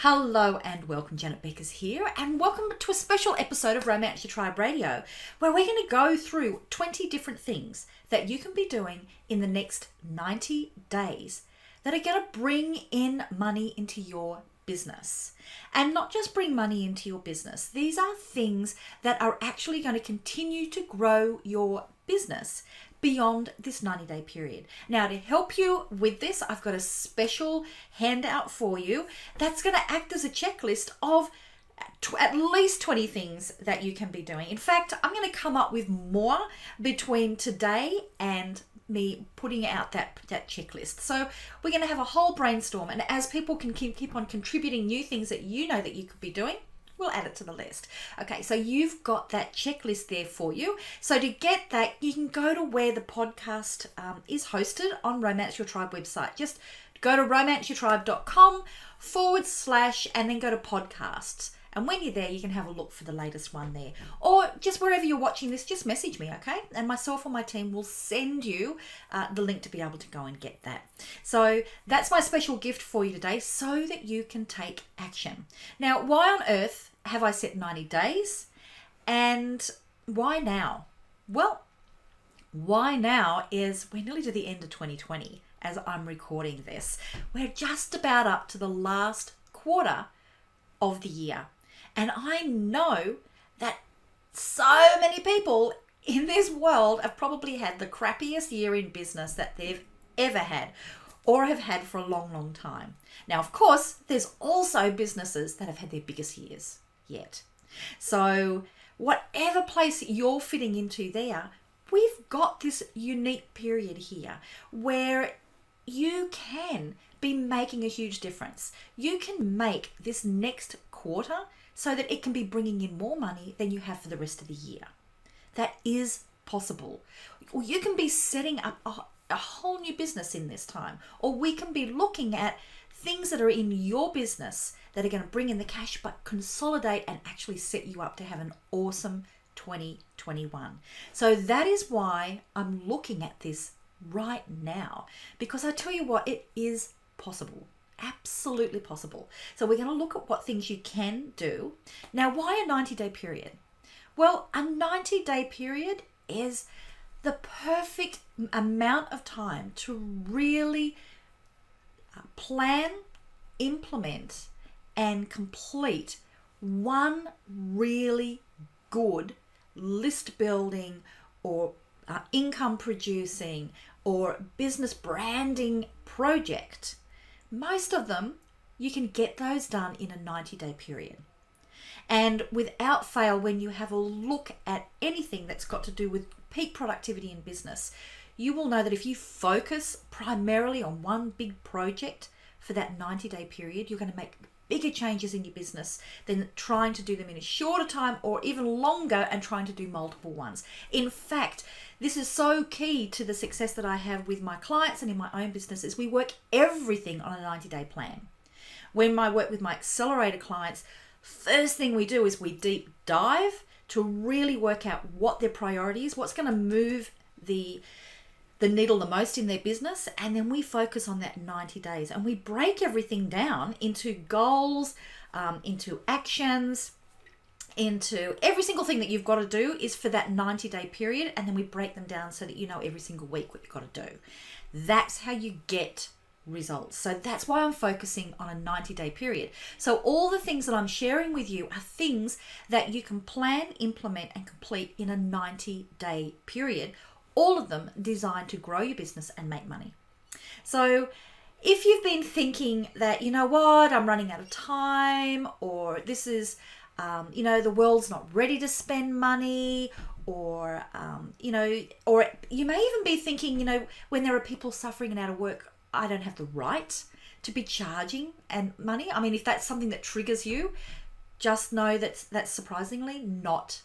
Hello and welcome, Janet Beckers here, and welcome to a special episode of Romance Your Tribe Radio, where we're going to go through 20 different things that you can be doing in the next 90 days that are going to bring in money into your business. And not just bring money into your business, these are things that are actually going to continue to grow your business beyond this 90-day period. Now, to help you with this, I've got a special handout for you that's going to act as a checklist of at least 20 things that you can be doing. In fact, I'm going to come up with more between today and me putting out that checklist. So we're going to have a whole brainstorm, and as people can keep on contributing new things that you know that you could be doing, we'll add it to the list. Okay, so you've got that checklist there for you. So to get that, you can go to where the podcast is hosted on Romance Your Tribe website. Just go to romanceyourtribe.com / and then go to podcasts. And when you're there, you can have a look for the latest one there. Or just wherever you're watching this, just message me, okay? And myself or my team will send you the link to be able to go and get that. So that's my special gift for you today so that you can take action. Now, why on earth have I set 90 days? And why now? Well, why now is we're nearly to the end of 2020 as I'm recording this. We're just about up to the last quarter of the year. And I know that so many people in this world have probably had the crappiest year in business that they've ever had or have had for a long, long time. Now, of course, there's also businesses that have had their biggest years yet. So whatever place you're fitting into there, we've got this unique period here where you can be making a huge difference. You can make this next quarter so that it can be bringing in more money than you have for the rest of the year. That is possible. Or you can be setting up a whole new business in this time. Or we can be looking at things that are in your business that are going to bring in the cash but consolidate and actually set you up to have an awesome 2021. So that is why I'm looking at this right now, because I tell you what, it is possible. Absolutely possible. So we're going to look at what things you can do. Now, why a 90-day period? Well, a 90-day period is the perfect amount of time to really plan, implement, and complete one really good list building or income producing or business branding project. Most of them, you can get those done in a 90-day period. And without fail, when you have a look at anything that's got to do with peak productivity in business, you will know that if you focus primarily on one big project for that 90-day period, you're going to make bigger changes in your business than trying to do them in a shorter time or even longer and trying to do multiple ones. In fact, this is so key to the success that I have with my clients and in my own businesses. We work everything on a 90-day plan. When I work with my accelerator clients, first thing we do is we deep dive to really work out what their priority is, what's going to move the needle the most in their business, and then we focus on that 90 days and we break everything down into goals, into actions, into every single thing that you've got to do is for that 90-day period, and then we break them down so that you know every single week what you've got to do. That's how you get results. So that's why I'm focusing on a 90-day period. So all the things that I'm sharing with you are things that you can plan, implement, and complete in a 90-day period. All of them designed to grow your business and make money. So if you've been thinking that, you know what, I'm running out of time, or this is, the world's not ready to spend money, or, or you may even be thinking, when there are people suffering and out of work, I don't have the right to be charging and money. I mean, if that's something that triggers you, just know that's surprisingly not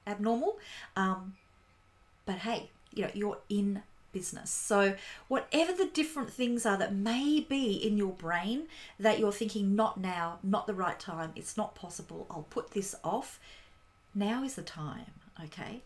abnormal. But hey, you're in business. So whatever the different things are that may be in your brain that you're thinking, not now, not the right time, it's not possible, I'll put this off, now is the time, okay?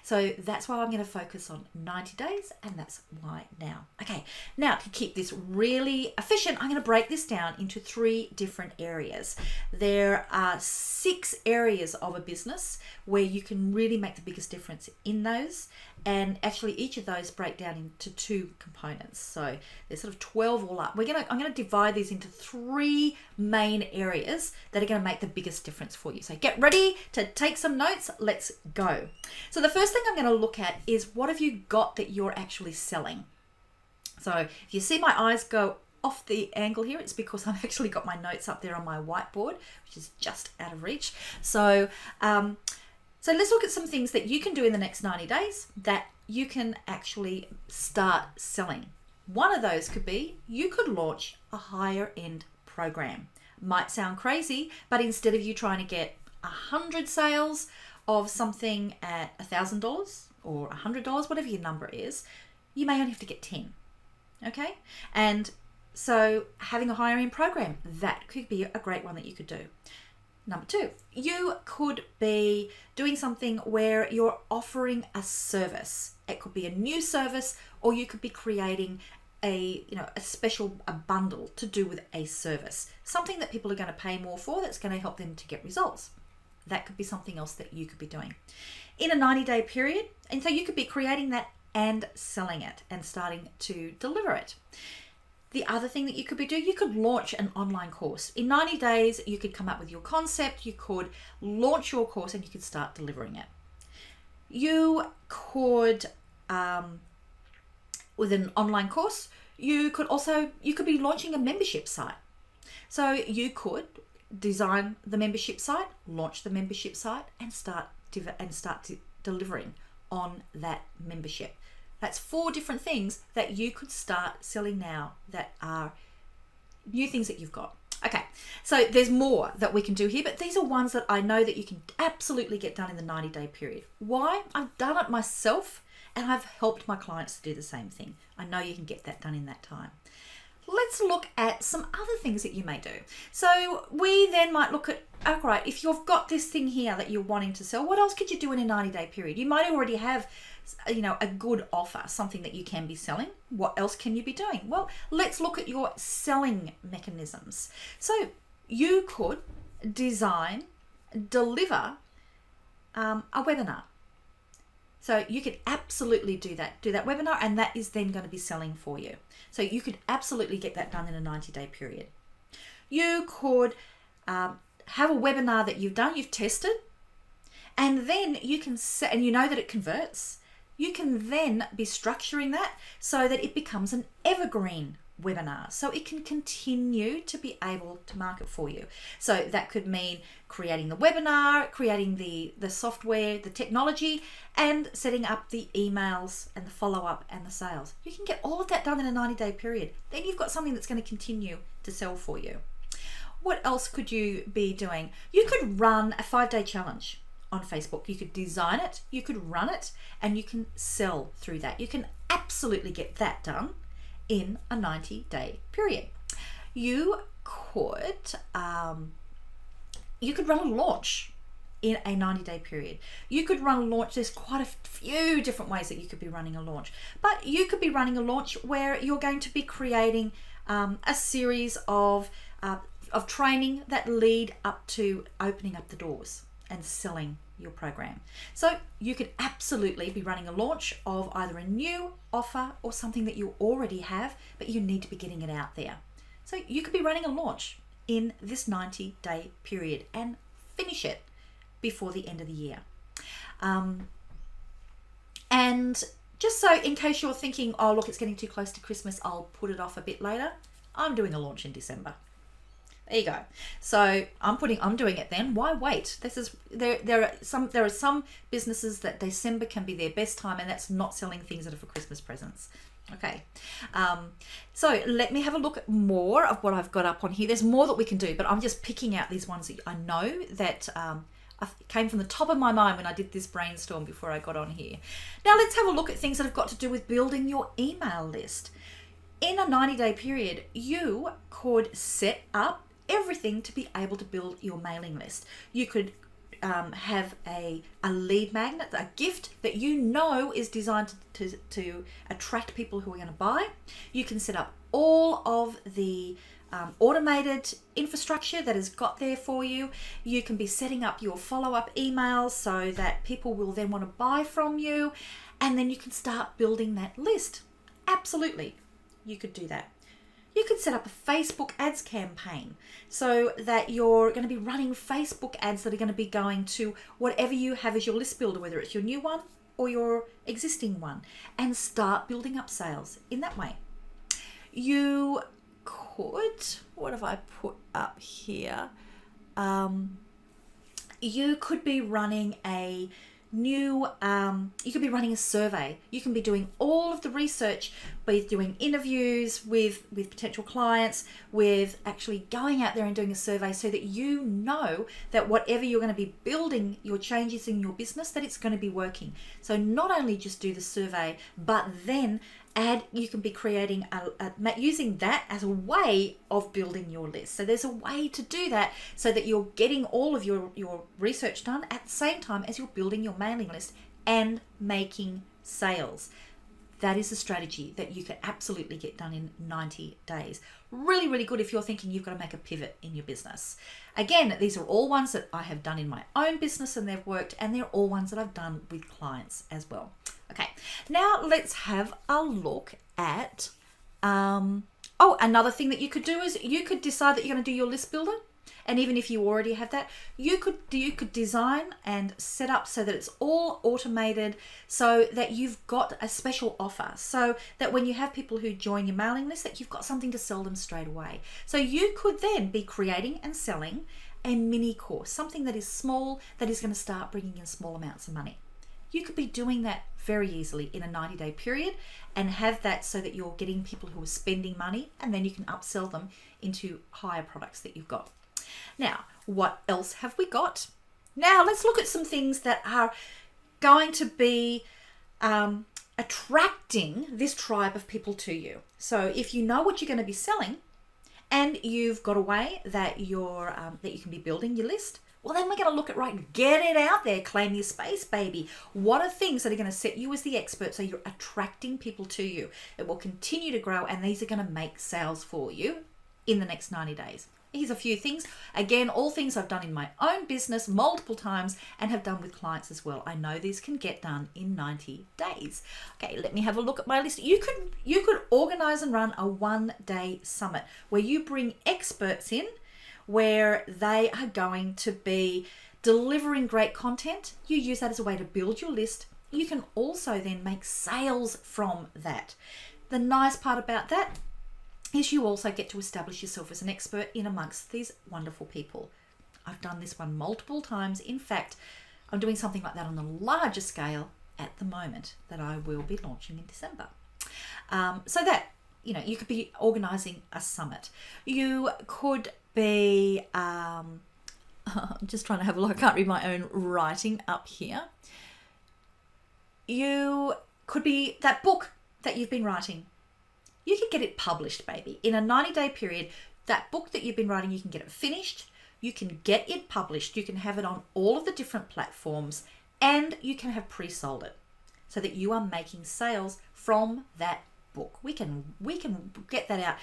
So that's why I'm going to focus on 90 days, and that's why now. Okay, now to keep this really efficient, I'm going to break this down into 3 different areas. There are 6 areas of a business where you can really make the biggest difference in those, and actually each of those break down into 2 components. So there's sort of 12 all up. I'm going to divide these into 3 main areas that are going to make the biggest difference for you. So get ready to take some notes. Let's go. So the first thing I'm going to look at is, what have you got that you're actually selling? So if you see my eyes go off the angle here, it's because I've actually got my notes up there on my whiteboard, which is just out of reach. So let's look at some things that you can do in the next 90 days that you can actually start selling. One of those could be, you could launch a higher end program. Might sound crazy, but instead of you trying to get 100 sales of something at $1,000 or $100, whatever your number is, you may only have to get 10. Okay? And so having a higher end program, that could be a great one that you could do. Number 2, you could be doing something where you're offering a service. It could be a new service, or you could be creating a bundle to do with a service, something that people are going to pay more for, that's going to help them to get results. That could be something else that you could be doing in a 90-day period. And so you could be creating that and selling it and starting to deliver it. The other thing that you could be doing, you could launch an online course. In 90 days, you could come up with your concept, you could launch your course, and you could start delivering it. You could, with an online course, you could be launching a membership site. So you could design the membership site, launch the membership site, and start delivering on that membership. That's 4 different things that you could start selling now that are new things that you've got. Okay, so there's more that we can do here, but these are ones that I know that you can absolutely get done in the 90-day period. Why? I've done it myself, and I've helped my clients to do the same thing. I know you can get that done in that time. Let's look at some other things that you may do. So we then might look at, okay, if you've got this thing here that you're wanting to sell, what else could you do in a 90-day period? You might already have a good offer, something that you can be selling. What else can you be doing? Well, let's look at your selling mechanisms. So you could deliver a webinar. So you could absolutely do that webinar, and that is then going to be selling for you. So you could absolutely get that done in a 90-day period. You could have a webinar that you've tested, and then you can set, and you know that it converts. You can then be structuring that so that it becomes an evergreen webinar, so it can continue to be able to market for you. So that could mean creating the webinar, creating the software, the technology, and setting up the emails and the follow-up and the sales. You can get all of that done in a 90-day period. Then you've got something that's going to continue to sell for you. What else could you be doing? You could run a 5-day challenge on Facebook. You could design it, you could run it, and you can sell through that. You can absolutely get that done in a 90-day period. You could run a launch in a 90-day period. You could run a launch. There's quite a few different ways that you could be running a launch, but you could be running a launch where you're going to be creating a series of training that lead up to opening up the doors and selling your program. So you could absolutely be running a launch of either a new offer or something that you already have, but you need to be getting it out there. So you could be running a launch in this 90-day period and finish it before the end of the year. And just so in case you're thinking, oh look, it's getting too close to Christmas, I'll put it off a bit later, I'm doing a launch in December. There you go. So I'm doing it then. Why wait? There are some businesses that December can be their best time, and that's not selling things that are for Christmas presents. Okay. So let me have a look at more of what I've got up on here. There's more that we can do, but I'm just picking out these ones that I know that came from the top of my mind when I did this brainstorm before I got on here. Now let's have a look at things that have got to do with building your email list. In a 90-day period, you could set up everything to be able to build your mailing list. You could have a lead magnet, a gift that you know is designed to attract people who are going to buy. You can set up all of the automated infrastructure that is got there for you. You can be setting up your follow-up emails so that people will then want to buy from you, and then you can start building that list. Absolutely, you could do that. You could set up a Facebook ads campaign so that you're going to be running Facebook ads that are going to be going to whatever you have as your list builder, whether it's your new one or your existing one, and start building up sales in that way. You could, what have I put up here? You could be running a new, you could be running a survey. You can be doing all of the research, with doing interviews with potential clients, with actually going out there and doing a survey so that you know that whatever you're going to be building, your changes in your business, that it's going to be working. So not only just do the survey, but then you can be creating using that as a way of building your list. So there's a way to do that so that you're getting all of your research done at the same time as you're building your mailing list and making sales. That is a strategy that you can absolutely get done in 90 days. Really, really good if you're thinking you've got to make a pivot in your business. Again, these are all ones that I have done in my own business and they've worked, and they're all ones that I've done with clients as well. Okay, now let's have a look at, another thing that you could do is you could decide that you're going to do your list builder. And even if you already have that, you could design and set up so that it's all automated, so that you've got a special offer, so that when you have people who join your mailing list, that you've got something to sell them straight away. So you could then be creating and selling a mini course, something that is small, that is going to start bringing in small amounts of money. You could be doing that very easily in a 90-day period and have that so that you're getting people who are spending money, and then you can upsell them into higher products that you've got. Now, what else have we got? Now, let's look at some things that are going to be attracting this tribe of people to you. So if you know what you're going to be selling and you've got a way that you're that you can be building your list, well, then we're going to look at, right, get it out there, claim your space, baby. What are things that are going to set you as the expert so you're attracting people to you? It will continue to grow, and these are going to make sales for you in the next 90 days. Here's a few things. Again, all things I've done in my own business multiple times and have done with clients as well. I know these can get done in 90 days. Okay, let me have a look at my list. You could organize and run a one-day summit where you bring experts in, where they are going to be delivering great content. You use that as a way to build your list. You can also then make sales from that. The nice part about that is you also get to establish yourself as an expert in amongst these wonderful people. I've done this one multiple times. In fact, I'm doing something like that on a larger scale at the moment that I will be launching in December. So that, you could be organizing a summit. You could be, I'm just trying to have a look. I can't read my own writing up here. You could be that book that you've been writing. You can get it published, baby. In a 90-day period, that book that you've been writing, you can get it finished, you can get it published, you can have it on all of the different platforms, and you can have pre-sold it so that you are making sales from that book. We can get that out.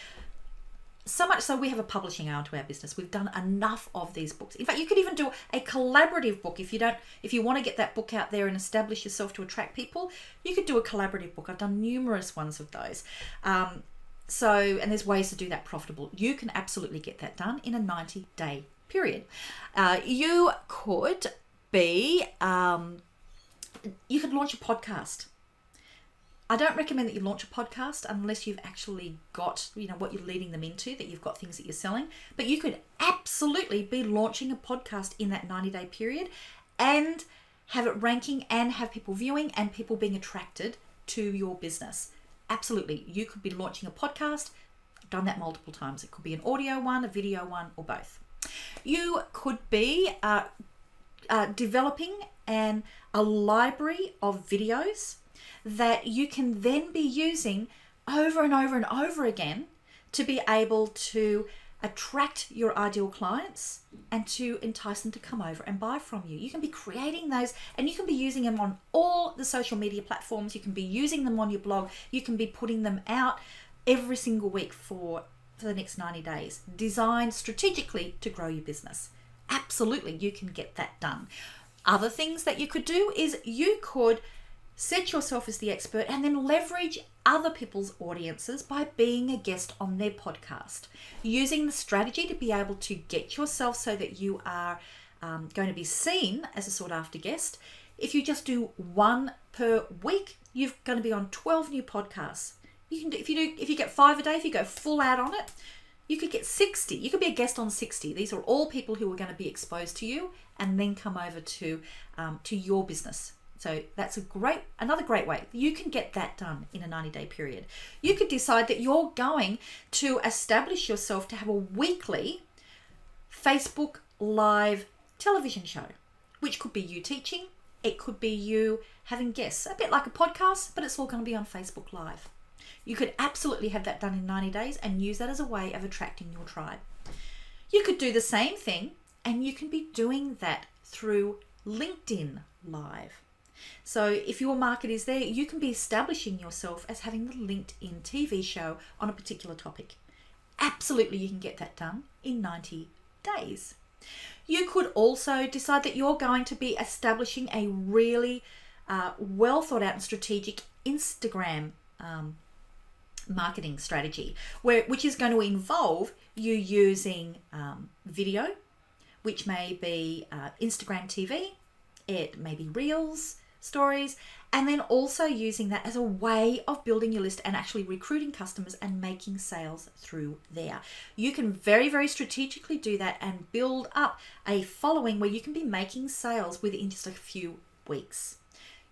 So much so we have a publishing arm to our business. We've done enough of these books. In fact, you could even do a collaborative book if you want to get that book out there and establish yourself to attract people. You could do a collaborative book. I've done numerous ones of those. And there's ways to do that profitable. You can absolutely get that done in a 90-day period. You could launch a podcast. I don't recommend that you launch a podcast unless you've actually got, what you're leading them into, that you've got things that you're selling. But you could absolutely be launching a podcast in that 90-day period and have it ranking and have people viewing and people being attracted to your business. Absolutely. You could be launching a podcast. I've done that multiple times. It could be an audio one, a video one, or both. You could be developing a library of videos that you can then be using over and over and over again to be able to attract your ideal clients and to entice them to come over and buy from you. You can be creating those, and you can be using them on all the social media platforms. You can be using them on your blog. You can be putting them out every single week for the next 90 days, designed strategically to grow your business. Absolutely, you can get that done. Other things that you could do is you could set yourself as the expert and then leverage other people's audiences by being a guest on their podcast, using the strategy to be able to get yourself so that you are going to be seen as a sought after guest. If you just do one per week, you're going to be on 12 new podcasts. You can do, if you get 5 a day, if you go full out on it, you could get 60. You could be a guest on 60. These are all people who are going to be exposed to you and then come over to your business. So that's another great way. You can get that done in a 90-day period. You could decide that you're going to establish yourself to have a weekly Facebook live television show, which could be you teaching. It could be you having guests, a bit like a podcast, but it's all going to be on Facebook Live. You could absolutely have that done in 90 days and use that as a way of attracting your tribe. You could do the same thing, and you can be doing that through LinkedIn Live. So if your market is there, you can be establishing yourself as having the LinkedIn TV show on a particular topic. Absolutely, you can get that done in 90 days. You could also decide that you're going to be establishing a really well thought out and strategic Instagram marketing strategy, which is going to involve you using video, which may be Instagram TV, it may be Reels, stories, and then also using that as a way of building your list and actually recruiting customers and making sales through there. You can very, very strategically do that and build up a following where you can be making sales within just a few weeks.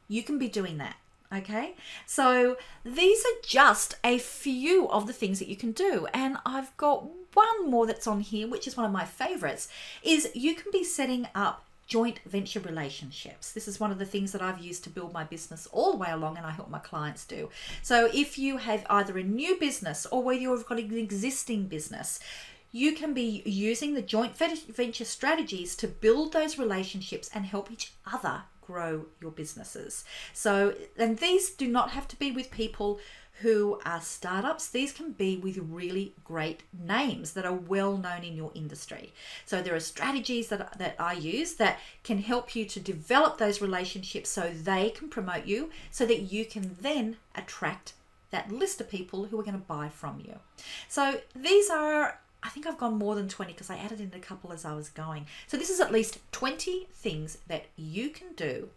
You can be doing that. Okay, so these are just a few of the things that you can do. And I've got one more that's on here, which is one of my favorites, is you can be setting up joint venture relationships. This is one of the things that I've used to build my business all the way along, and I help my clients do. So if you have either a new business or whether you've got an existing business, you can be using the joint venture strategies to build those relationships and help each other grow your businesses. So, and these do not have to be with people who are startups. These can be with really great names that are well known in your industry. So there are strategies that I use that can help you to develop those relationships so they can promote you, so that you can then attract that list of people who are going to buy from you. So these are, I think I've gone more than 20 because I added in a couple as I was going. So this is at least 20 things that you can do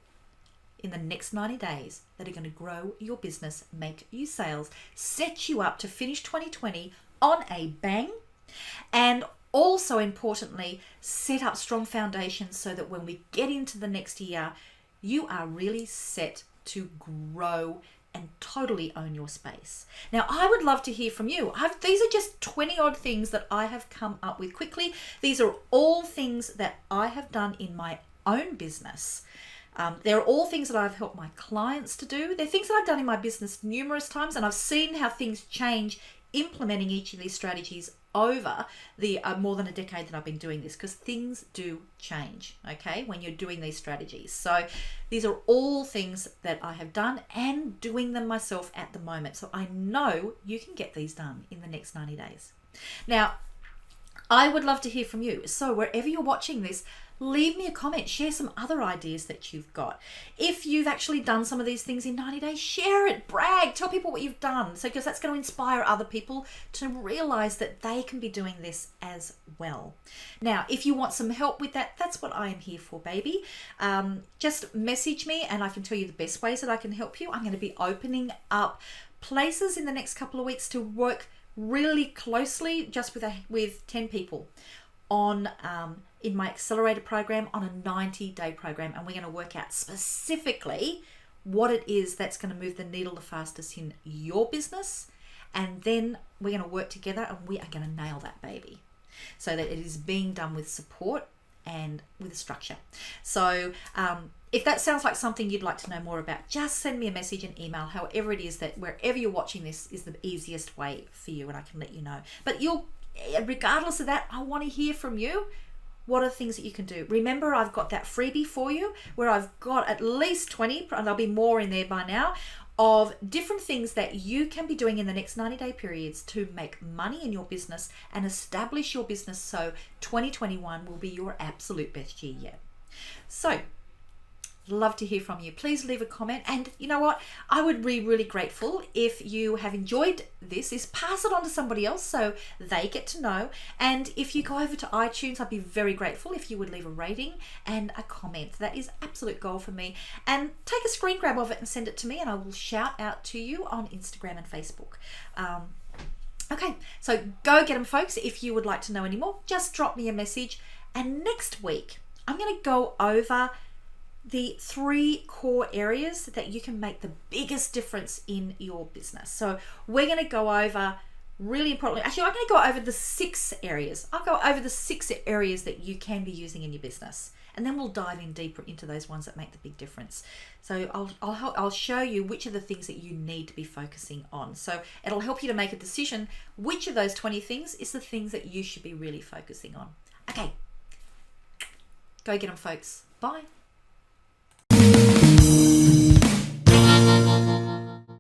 in the next 90 days that are going to grow your business, make you sales, set you up to finish 2020 on a bang, and also importantly, set up strong foundations so that when we get into the next year, you are really set to grow and totally own your space. Now, I would love to hear from you. These are just 20 odd things that I have come up with quickly. These are all things that I have done in my own business. They're all things that I've helped my clients to do. They're things that I've done in my business numerous times, and I've seen how things change implementing each of these strategies over the more than a decade that I've been doing this, because things do change, okay, when you're doing these strategies. So these are all things that I have done and doing them myself at the moment. So I know you can get these done in the next 90 days. Now, I would love to hear from you. So wherever you're watching this, leave me a comment, share some other ideas that you've got. If you've actually done some of these things in 90 days, share it, brag, tell people what you've done. So, because that's going to inspire other people to realize that they can be doing this as well. Now, if you want some help with that, that's what I am here for, baby. Just message me and I can tell you the best ways that I can help you. I'm going to be opening up places in the next couple of weeks to work really closely just with 10 people on in my accelerator program on a 90-day program, and we're going to work out specifically what it is that's going to move the needle the fastest in your business, and then we're going to work together and we are going to nail that baby so that it is being done with support and with a structure. So if that sounds like something you'd like to know more about, just send me a message and email, however it is that wherever you're watching this is the easiest way for you, and I can let you know. But regardless of that, I want to hear from you. What are the things that you can do? Remember, I've got that freebie for you where I've got at least 20, and there'll be more in there by now, of different things that you can be doing in the next 90-day periods to make money in your business and establish your business so 2021 will be your absolute best year yet. So, love to hear from you. Please leave a comment, and you know what, I would be really grateful if you have enjoyed this is pass it on to somebody else so they get to know. And if you go over to iTunes, I'd be very grateful if you would leave a rating and a comment. That is absolute gold for me. And take a screen grab of it and send it to me, and I will shout out to you on Instagram and Facebook. Okay, so go get them, folks. If you would like to know any more, just drop me a message. And next week I'm going to go over the 3 core areas that you can make the biggest difference in your business. So we're going to go over, really importantly, actually I'm going to go over the 6 areas. I'll go over the 6 areas that you can be using in your business, and then we'll dive in deeper into those ones that make the big difference. So I'll show you which are the things that you need to be focusing on. So it'll help you to make a decision which of those 20 things is the things that you should be really focusing on. Okay, go get them, folks. Bye.